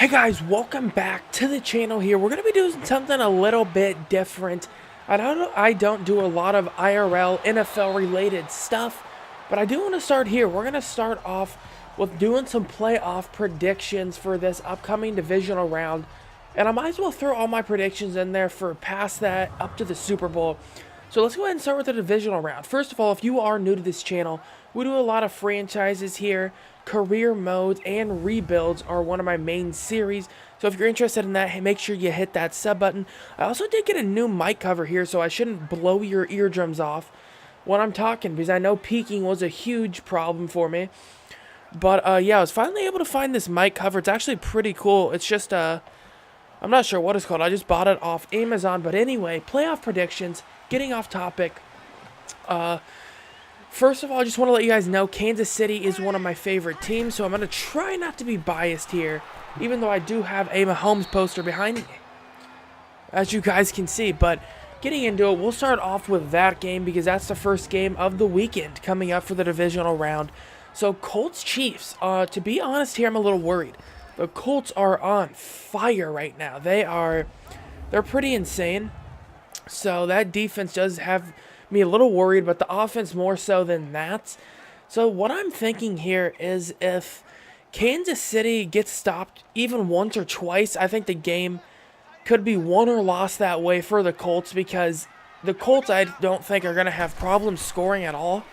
Hey guys, welcome back to the channel here. We're going to be doing something a little bit different. I don't do a lot of IRL, NFL related stuff, but I do want to start here. We're going to start off with doing some playoff predictions for this upcoming divisional round. And I might as well throw all my predictions in there for past that up to the Super Bowl. So let's go ahead and start with the divisional round. First of all, if you are new to this channel, we do a lot of franchises here. Career modes and rebuilds are one of my main series. So if you're interested in that, hey, make sure you hit that sub button. I also did get a new mic cover here, so I shouldn't blow your eardrums off when I'm talking, because I know peaking was a huge problem for me. But yeah, I was finally able to find this mic cover. It's actually pretty cool. It's just I'm not sure what it's called. I just bought it off Amazon. But anyway, playoff predictions. Getting off topic. First of all, I just want to let you guys know Kansas City is one of my favorite teams, so I'm going to try not to be biased here, even though I do have a Mahomes poster behind me, as you guys can see. But getting into it, we'll start off with that game because that's the first game of the weekend coming up for the divisional round. So Colts-Chiefs, to be honest here, I'm a little worried. The Colts are on fire right now. They're pretty insane. So that defense does have me a little worried, but the offense more so than that. So what I'm thinking here is if Kansas City gets stopped even once or twice, I think the game could be won or lost that way for the Colts, because the Colts I don't think are going to have problems scoring at all.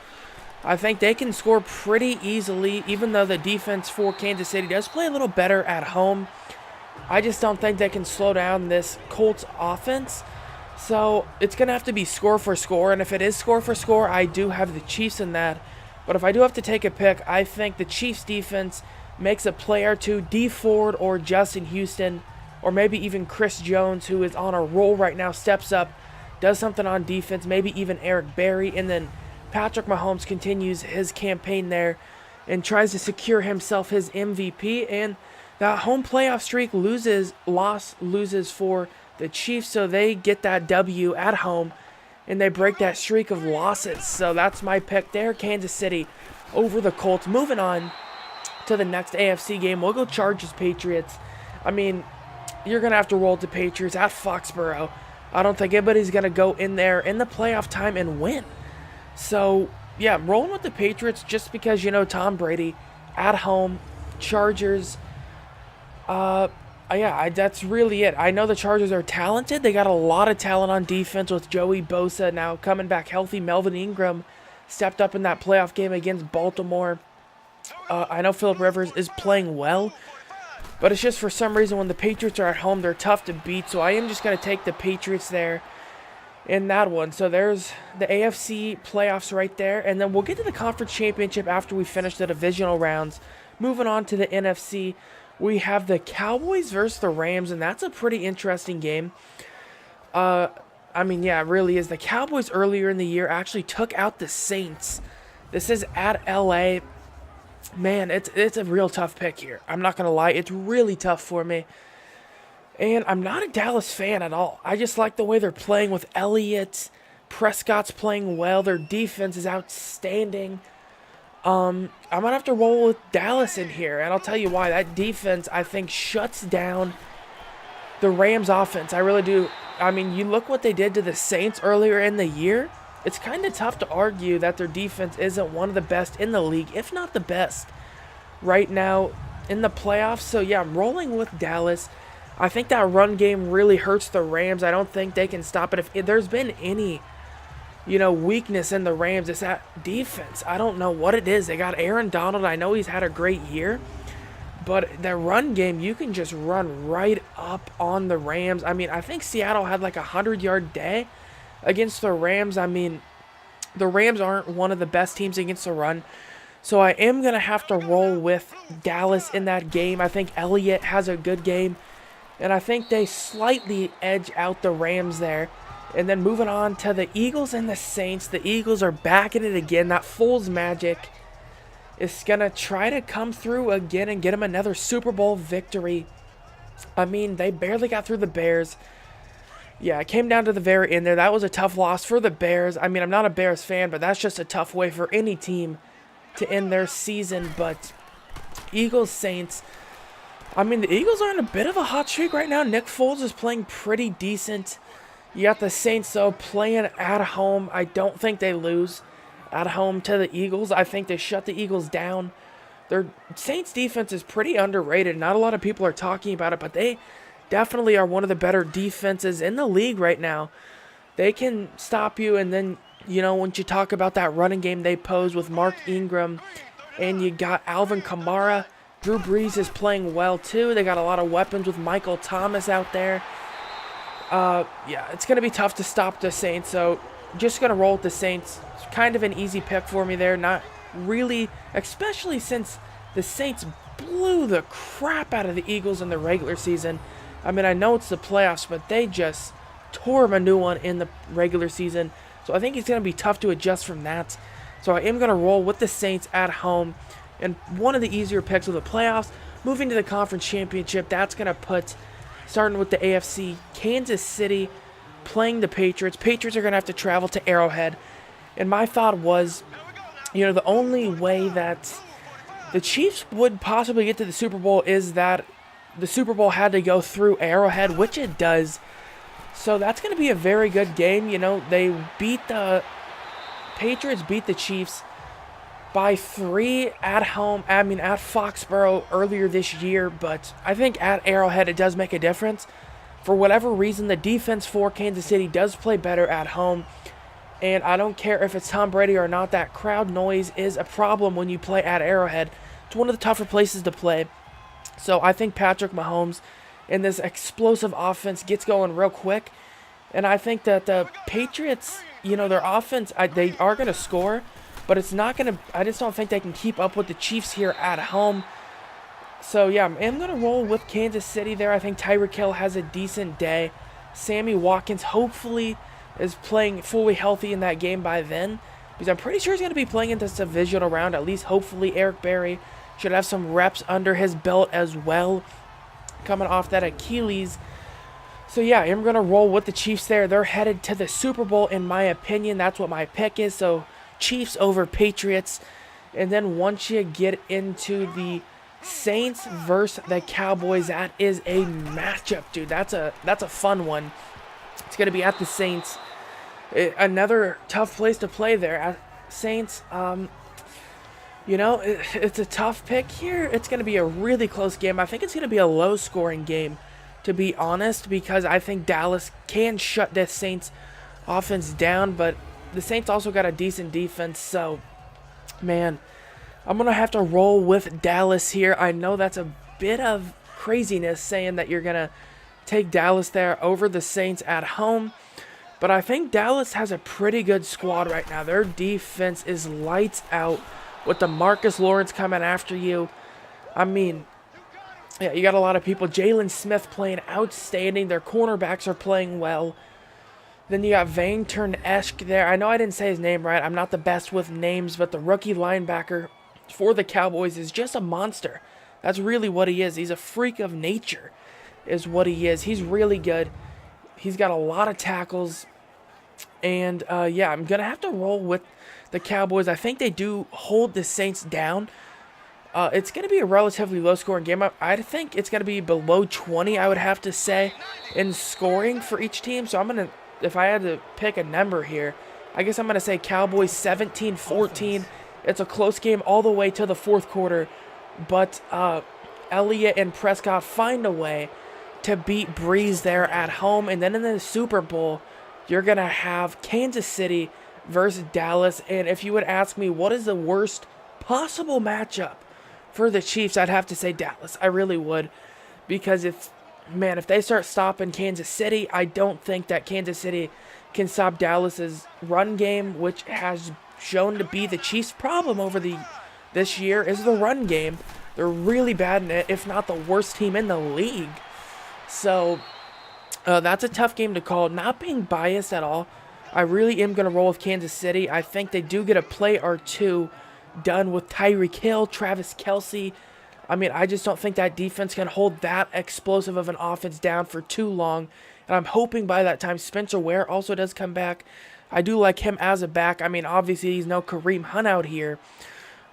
I think they can score pretty easily, even though the defense for Kansas City does play a little better at home. I just don't think they can slow down this Colts offense. So it's going to have to be score for score, and if it is score for score, I do have the Chiefs in that. But if I do have to take a pick, I think the Chiefs defense makes a play or two. Dee Ford or Justin Houston, or maybe even Chris Jones, who is on a roll right now, steps up, does something on defense, maybe even Eric Berry, and then Patrick Mahomes continues his campaign there and tries to secure himself his MVP, and that home playoff streak loses for the Chiefs, so they get that W at home, and they break that streak of losses. So that's my pick there, Kansas City over the Colts. Moving on to the next AFC game, we'll go Chargers-Patriots. I mean, you're going to have to roll the Patriots at Foxborough. I don't think anybody's going to go in there in the playoff time and win. So, yeah, I'm rolling with the Patriots just because, you know, Tom Brady at home, Chargers. Yeah, that's really it. I know the Chargers are talented. They got a lot of talent on defense with Joey Bosa now coming back healthy. Melvin Ingram stepped up in that playoff game against Baltimore. I know Phillip Rivers is playing well, but it's just for some reason when the Patriots are at home, they're tough to beat. So I am just going to take the Patriots there in that one. So there's the AFC playoffs right there. And then we'll get to the conference championship after we finish the divisional rounds. Moving on to the NFC. We have the Cowboys versus the Rams, and that's a pretty interesting game. I mean, yeah, it really is. The Cowboys earlier in the year actually took out the Saints. This is at LA. Man, it's a real tough pick here. I'm not going to lie. It's really tough for me. And I'm not a Dallas fan at all. I just like the way they're playing with Elliott. Prescott's playing well. Their defense is outstanding. I'm going to have to roll with Dallas in here, and I'll tell you why. That defense, I think, shuts down the Rams offense. I really do. I mean, you look what they did to the Saints earlier in the year. It's kind of tough to argue that their defense isn't one of the best in the league, if not the best, right now in the playoffs. So, yeah, I'm rolling with Dallas. I think that run game really hurts the Rams. I don't think they can stop it. If there's been any weakness in the Rams, it's that defense. I don't know what it is. They got Aaron Donald. I know he's had a great year, but the run game, you can just run right up on the Rams. I mean, I think Seattle had like a 100-yard day against the Rams. I mean, the Rams aren't one of the best teams against the run, so I am going to have to roll with Dallas in that game. I think Elliott has a good game, and I think they slightly edge out the Rams there. And then moving on to the Eagles and the Saints. The Eagles are back at it again. That Foles magic is going to try to come through again and get them another Super Bowl victory. I mean, they barely got through the Bears. Yeah, it came down to the very end there. That was a tough loss for the Bears. I mean, I'm not a Bears fan, but that's just a tough way for any team to end their season. But Eagles, Saints, I mean, the Eagles are on a bit of a hot streak right now. Nick Foles is playing pretty decent. You got the Saints, though, playing at home. I don't think they lose at home to the Eagles. I think they shut the Eagles down. Their Saints defense is pretty underrated. Not a lot of people are talking about it, but they definitely are one of the better defenses in the league right now. They can stop you, and then, once you talk about that running game they pose with Mark Ingram, and you got Alvin Kamara, Drew Brees is playing well too. They got a lot of weapons with Michael Thomas out there. Yeah, it's going to be tough to stop the Saints, so just going to roll with the Saints. It's kind of an easy pick for me there. Not really, especially since the Saints blew the crap out of the Eagles in the regular season. I mean, I know it's the playoffs, but they just tore them a new one in the regular season. So I think it's going to be tough to adjust from that. So I am going to roll with the Saints at home. And one of the easier picks of the playoffs, moving to the conference championship, that's going to put, starting with the AFC, Kansas City playing the Patriots. Patriots are going to have to travel to Arrowhead. And my thought was, the only way that the Chiefs would possibly get to the Super Bowl is that the Super Bowl had to go through Arrowhead, which it does. So that's going to be a very good game. They beat the Patriots, beat the Chiefs by 3 at home, at Foxborough earlier this year, but I think at Arrowhead it does make a difference. For whatever reason, the defense for Kansas City does play better at home, and I don't care if it's Tom Brady or not, that crowd noise is a problem when you play at Arrowhead. It's one of the tougher places to play. So I think Patrick Mahomes and this explosive offense gets going real quick, and I think that the Patriots, their offense, they are going to score, but it's not going to, I just don't think they can keep up with the Chiefs here at home. So, yeah, I'm going to roll with Kansas City there. I think Tyreek Hill has a decent day. Sammy Watkins hopefully is playing fully healthy in that game by then, because I'm pretty sure he's going to be playing in this divisional round. At least hopefully Eric Berry should have some reps under his belt as well, coming off that Achilles. So, yeah, I'm going to roll with the Chiefs there. They're headed to the Super Bowl, in my opinion. That's what my pick is. So, Chiefs over Patriots. And then once you get into the Saints versus the Cowboys, that is a matchup, dude. That's a fun one. It's going to be at the Saints. Another tough place to play there. At Saints, it's a tough pick here. It's going to be a really close game. I think it's going to be a low-scoring game, to be honest, because I think Dallas can shut the Saints offense down, but the Saints also got a decent defense, so, man, I'm going to have to roll with Dallas here. I know that's a bit of craziness saying that you're going to take Dallas there over the Saints at home, but I think Dallas has a pretty good squad right now. Their defense is lights out with the Marcus Lawrence coming after you. I mean, yeah, you got a lot of people. Jalen Smith playing outstanding. Their cornerbacks are playing well. Then you got Van Turn-Esch there. I know I didn't say his name right. I'm not the best with names, but the rookie linebacker for the Cowboys is just a monster. That's really what he is. He's a freak of nature is what he is. He's really good. He's got a lot of tackles. And, yeah, I'm going to have to roll with the Cowboys. I think they do hold the Saints down. It's going to be a relatively low-scoring game. I think it's going to be below 20, I would have to say, in scoring for each team. So I'm going to, if I had to pick a number here, I guess I'm going to say Cowboys 17-14. It's a close game all the way to the fourth quarter. But Elliott and Prescott find a way to beat Breeze there at home. And then in the Super Bowl, you're going to have Kansas City versus Dallas. And if you would ask me what is the worst possible matchup for the Chiefs, I'd have to say Dallas. I really would. Because if they start stopping Kansas City, I don't think that Kansas City can stop Dallas's run game, which has shown to be the Chiefs' problem over this year, is the run game. They're really bad in it, if not the worst team in the league. So, that's a tough game to call. Not being biased at all, I really am going to roll with Kansas City. I think they do get a play or two done with Tyreek Hill, Travis Kelce. I just don't think that defense can hold that explosive of an offense down for too long. And I'm hoping by that time Spencer Ware also does come back. I do like him as a back. Obviously he's no Kareem Hunt out here,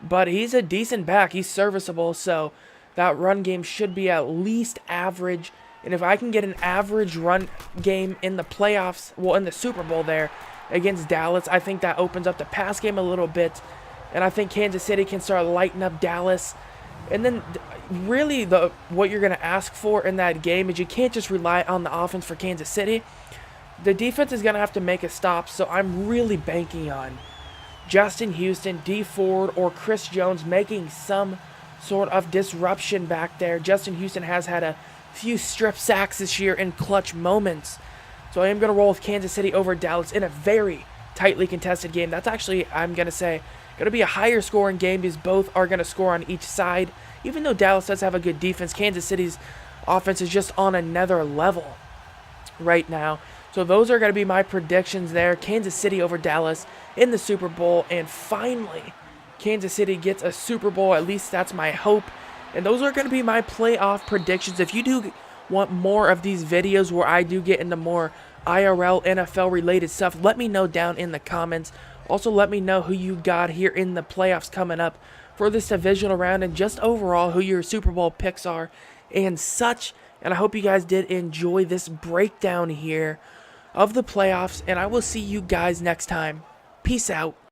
but he's a decent back. He's serviceable, so that run game should be at least average. And if I can get an average run game in the playoffs, well, in the Super Bowl there against Dallas, I think that opens up the pass game a little bit. And I think Kansas City can start lighting up Dallas. And then really what you're going to ask for in that game is you can't just rely on the offense for Kansas City. The defense is going to have to make a stop, so I'm really banking on Justin Houston, D Ford, or Chris Jones making some sort of disruption back there. Justin Houston has had a few strip sacks this year in clutch moments. So I am going to roll with Kansas City over Dallas in a very tightly contested game. That's actually, I'm going to say, going to be a higher scoring game because both are going to score on each side. Even though Dallas does have a good defense, Kansas City's offense is just on another level right now. So those are going to be my predictions there. Kansas City over Dallas in the Super Bowl. And finally, Kansas City gets a Super Bowl. At least that's my hope. And those are going to be my playoff predictions. If you do want more of these videos where I do get into more IRL, NFL related stuff, let me know down in the comments. Also, let me know who you got here in the playoffs coming up for this divisional round and just overall who your Super Bowl picks are and such. And I hope you guys did enjoy this breakdown here of the playoffs. And I will see you guys next time. Peace out.